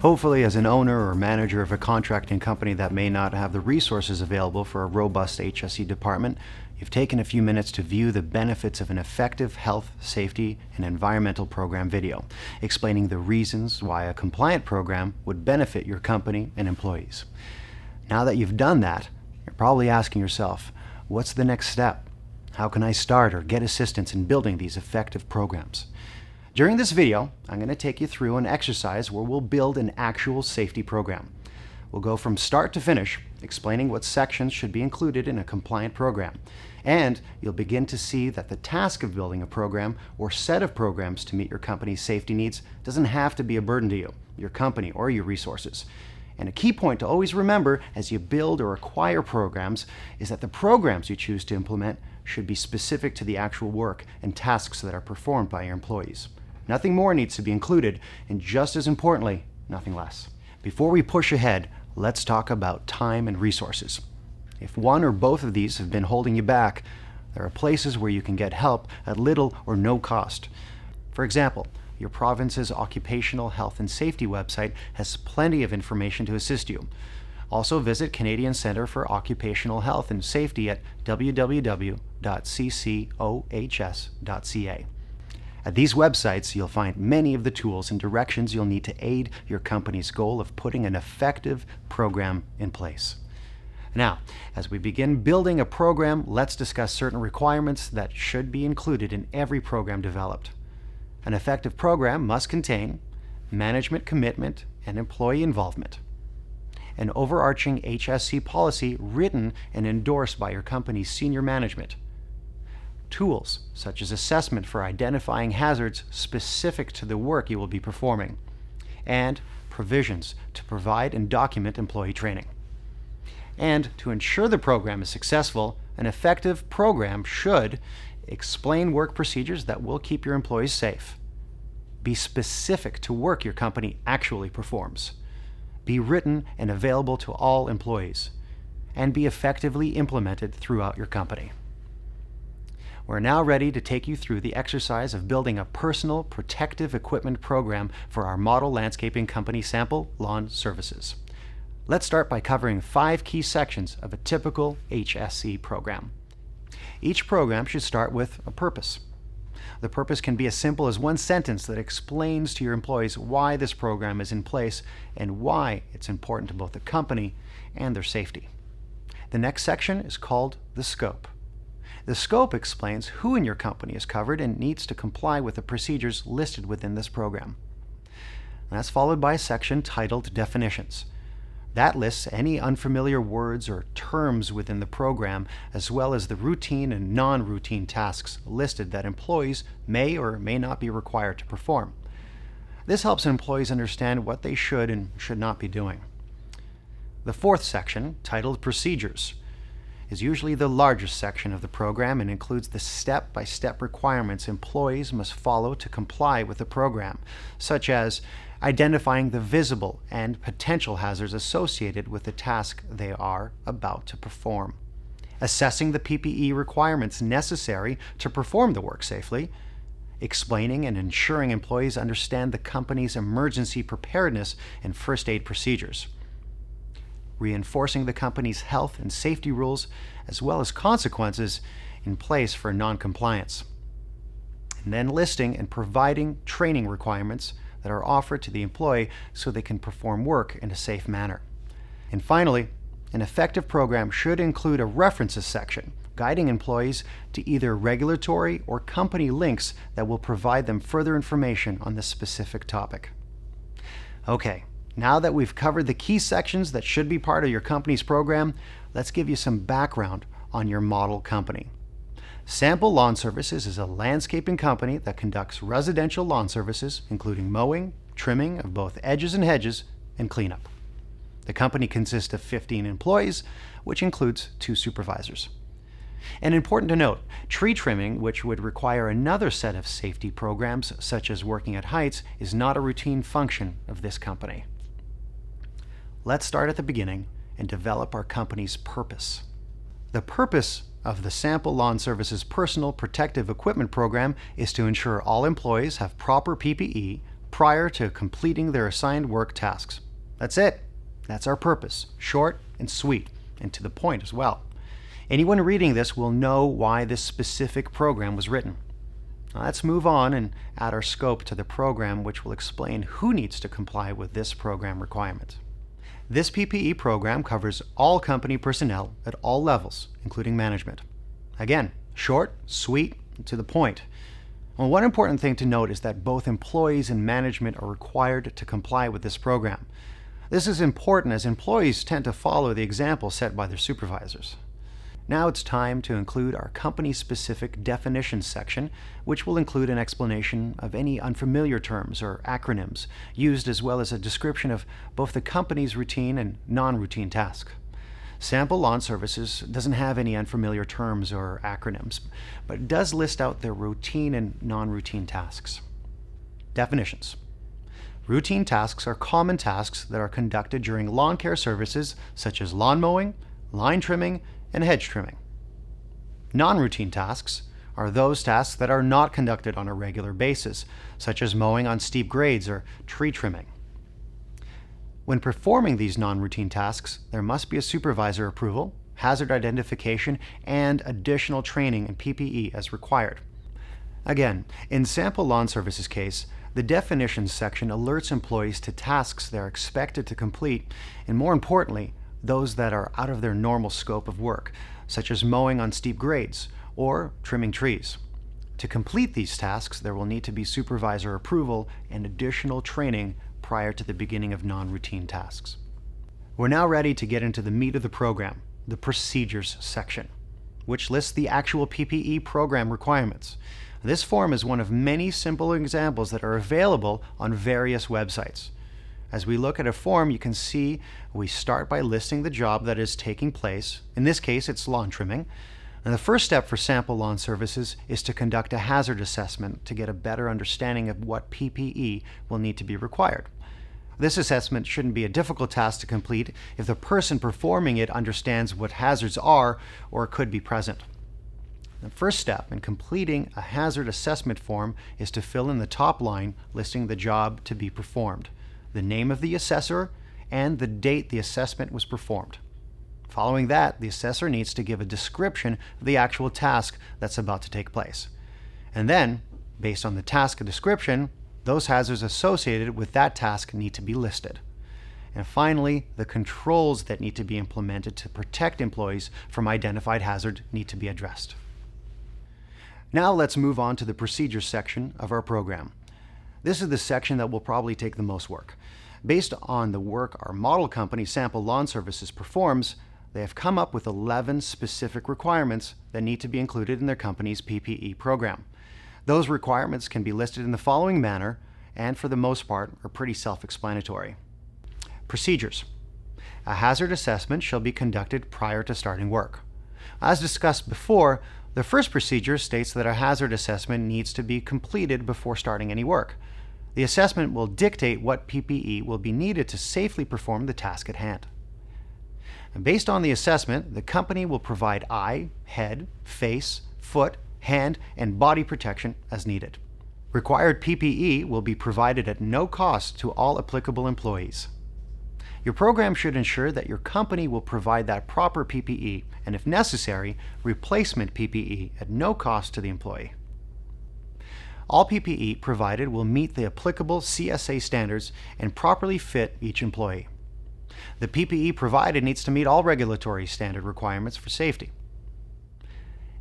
Hopefully, as an owner or manager of a contracting company that may not have the resources available for a robust HSE department, you've taken a few minutes to view the benefits of an effective health, safety, and environmental program video, explaining the reasons why a compliant program would benefit your company and employees. Now that you've done that, you're probably asking yourself, what's the next step? How can I start or get assistance in building these effective programs? During this video, I'm going to take you through an exercise where we'll build an actual safety program. We'll go from start to finish, explaining what sections should be included in a compliant program. And you'll begin to see that the task of building a program or set of programs to meet your company's safety needs doesn't have to be a burden to you, your company, or your resources. And a key point to always remember as you build or acquire programs is that the programs you choose to implement should be specific to the actual work and tasks that are performed by your employees. Nothing more needs to be included, and just as importantly, nothing less. Before we push ahead, let's talk about time and resources. If one or both of these have been holding you back, there are places where you can get help at little or no cost. For example, your province's occupational health and safety website has plenty of information to assist you. Also visit Canadian Centre for Occupational Health and Safety at www.ccohs.ca. At these websites, you'll find many of the tools and directions you'll need to aid your company's goal of putting an effective program in place. Now, as we begin building a program, let's discuss certain requirements that should be included in every program developed. An effective program must contain management commitment and employee involvement, an overarching HSE policy written and endorsed by your company's senior management, tools such as assessment for identifying hazards specific to the work you will be performing, and provisions to provide and document employee training. And to ensure the program is successful, an effective program should explain work procedures that will keep your employees safe, be specific to work your company actually performs, be written and available to all employees, and be effectively implemented throughout your company. We're now ready to take you through the exercise of building a personal protective equipment program for our model landscaping company Sample Lawn Services. Let's start by covering 5 key sections of a typical HSE program. Each program should start with a purpose. The purpose can be as simple as one sentence that explains to your employees why this program is in place and why it's important to both the company and their safety. The next section is called the scope. The scope explains who in your company is covered and needs to comply with the procedures listed within this program. That's followed by a section titled Definitions. That lists any unfamiliar words or terms within the program, as well as the routine and non-routine tasks listed that employees may or may not be required to perform. This helps employees understand what they should and should not be doing. The fourth section, titled Procedures, is usually the largest section of the program and includes the step-by-step requirements employees must follow to comply with the program, such as identifying the visible and potential hazards associated with the task they are about to perform, assessing the PPE requirements necessary to perform the work safely, explaining and ensuring employees understand the company's emergency preparedness and first aid procedures, reinforcing the company's health and safety rules, as well as consequences in place for non-compliance, and then listing and providing training requirements that are offered to the employee so they can perform work in a safe manner. And finally, an effective program should include a references section, guiding employees to either regulatory or company links that will provide them further information on this specific topic. Okay. Now that we've covered the key sections that should be part of your company's program, let's give you some background on your model company. Sample Lawn Services is a landscaping company that conducts residential lawn services, including mowing, trimming of both edges and hedges, and cleanup. The company consists of 15 employees, which includes 2 supervisors. And important to note, tree trimming, which would require another set of safety programs, such as working at heights, is not a routine function of this company. Let's start at the beginning and develop our company's purpose. The purpose of the Sample Lawn Services Personal Protective Equipment Program is to ensure all employees have proper PPE, prior to completing their assigned work tasks. That's it. That's our purpose. Short and sweet, and to the point as well. Anyone reading this will know why this specific program was written. Now let's move on and add our scope to the program, which will explain who needs to comply with this program requirement. This PPE program covers all company personnel at all levels, including management. Again, short, sweet, and to the point. Well, one important thing to note is that both employees and management are required to comply with this program. This is important as employees tend to follow the example set by their supervisors. Now it's time to include our company-specific definitions section, which will include an explanation of any unfamiliar terms or acronyms used, as well as a description of both the company's routine and non-routine tasks. Sample Lawn Services doesn't have any unfamiliar terms or acronyms, but it does list out their routine and non-routine tasks. Definitions. Routine tasks are common tasks that are conducted during lawn care services such as lawn mowing, line trimming, and hedge trimming. Non-routine tasks are those tasks that are not conducted on a regular basis, such as mowing on steep grades or tree trimming. When performing these non-routine tasks, there must be a supervisor approval, hazard identification, and additional training in PPE as required. Again, in Sample Lawn Services case, the definitions section alerts employees to tasks they are expected to complete, and more importantly, those that are out of their normal scope of work, such as mowing on steep grades or trimming trees. To complete these tasks, there will need to be supervisor approval and additional training prior to the beginning of non-routine tasks. We're now ready to get into the meat of the program, the procedures section, which lists the actual PPE program requirements. This form is one of many simple examples that are available on various websites. As we look at a form, you can see we start by listing the job that is taking place. In this case, it's lawn trimming. And the first step for Sample Lawn Services is to conduct a hazard assessment to get a better understanding of what PPE will need to be required. This assessment shouldn't be a difficult task to complete if the person performing it understands what hazards are or could be present. The first step in completing a hazard assessment form is to fill in the top line listing the job to be performed, the name of the assessor, and the date the assessment was performed. Following that, the assessor needs to give a description of the actual task that's about to take place. And then, based on the task description, those hazards associated with that task need to be listed. And finally, the controls that need to be implemented to protect employees from identified hazards need to be addressed. Now let's move on to the procedures section of our program. This is the section that will probably take the most work. Based on the work our model company, Sample Lawn Services, performs, they have come up with 11 specific requirements that need to be included in their company's PPE program. Those requirements can be listed in the following manner, and for the most part are pretty self-explanatory. Procedures. A hazard assessment shall be conducted prior to starting work. As discussed before, the first procedure states that a hazard assessment needs to be completed before starting any work. The assessment will dictate what PPE will be needed to safely perform the task at hand. And based on the assessment, the company will provide eye, head, face, foot, hand, and body protection as needed. Required PPE will be provided at no cost to all applicable employees. Your program should ensure that your company will provide that proper PPE and, if necessary, replacement PPE at no cost to the employee. All PPE provided will meet the applicable CSA standards and properly fit each employee. The PPE provided needs to meet all regulatory standard requirements for safety.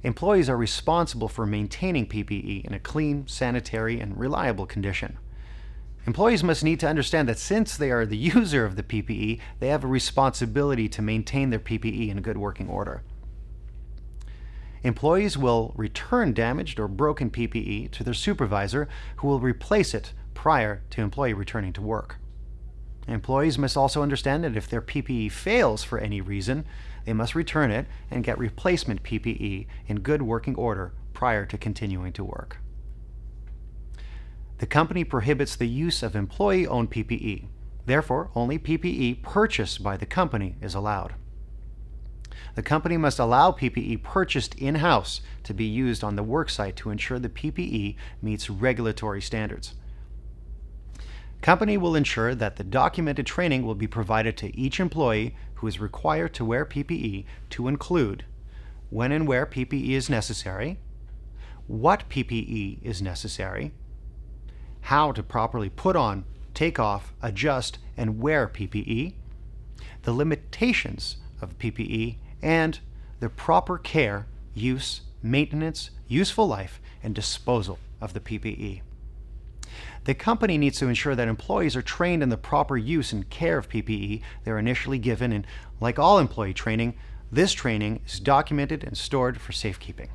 Employees are responsible for maintaining PPE in a clean, sanitary, and reliable condition. Employees must need to understand that since they are the user of the PPE, they have a responsibility to maintain their PPE in good working order. Employees will return damaged or broken PPE to their supervisor, who will replace it prior to employee returning to work. Employees must also understand that if their PPE fails for any reason, they must return it and get replacement PPE in good working order prior to continuing to work. The company prohibits the use of employee-owned PPE. Therefore, only PPE purchased by the company is allowed. The company must allow PPE purchased in-house to be used on the worksite to ensure the PPE meets regulatory standards. Company will ensure that the documented training will be provided to each employee who is required to wear PPE to include when and where PPE is necessary, what PPE is necessary, how to properly put on, take off, adjust, and wear PPE, the limitations of PPE, and the proper care, use, maintenance, useful life, and disposal of the PPE. The company needs to ensure that employees are trained in the proper use and care of PPE they're initially given, and like all employee training, this training is documented and stored for safekeeping.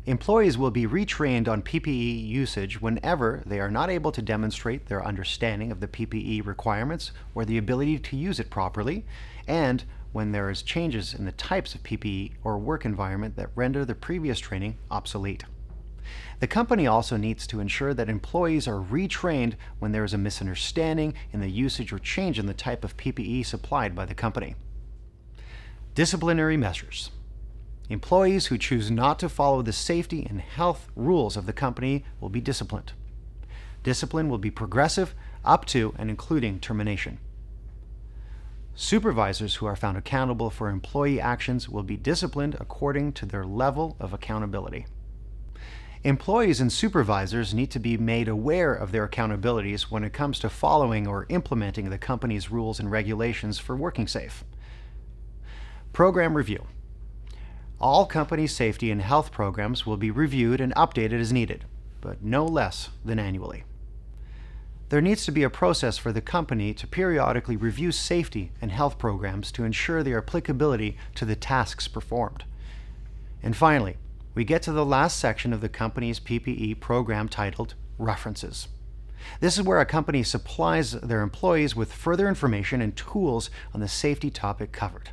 Employees will be retrained on PPE usage whenever they are not able to demonstrate their understanding of the PPE requirements or the ability to use it properly, and when there is changes in the types of PPE or work environment that render the previous training obsolete. The company also needs to ensure that employees are retrained when there is a misunderstanding in the usage or change in the type of PPE supplied by the company. Disciplinary measures. Employees who choose not to follow the safety and health rules of the company will be disciplined. Discipline will be progressive up to and including termination. Supervisors who are found accountable for employee actions will be disciplined according to their level of accountability. Employees and supervisors need to be made aware of their accountabilities when it comes to following or implementing the company's rules and regulations for working safe. Program review. All company safety and health programs will be reviewed and updated as needed, but no less than annually. There needs to be a process for the company to periodically review safety and health programs to ensure their applicability to the tasks performed. And finally, we get to the last section of the company's PPE program titled References. This is where a company supplies their employees with further information and tools on the safety topic covered.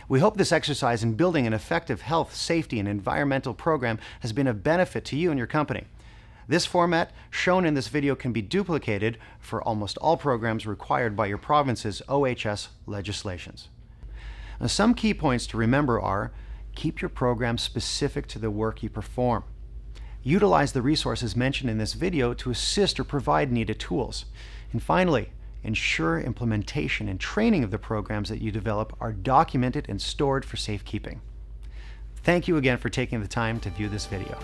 We hope this exercise in building an effective health, safety, and environmental program has been of benefit to you and your company. This format shown in this video can be duplicated for almost all programs required by your province's OHS legislations. Now, some key points to remember are: keep your program specific to the work you perform. Utilize the resources mentioned in this video to assist or provide needed tools. And finally, ensure implementation and training of the programs that you develop are documented and stored for safekeeping. Thank you again for taking the time to view this video.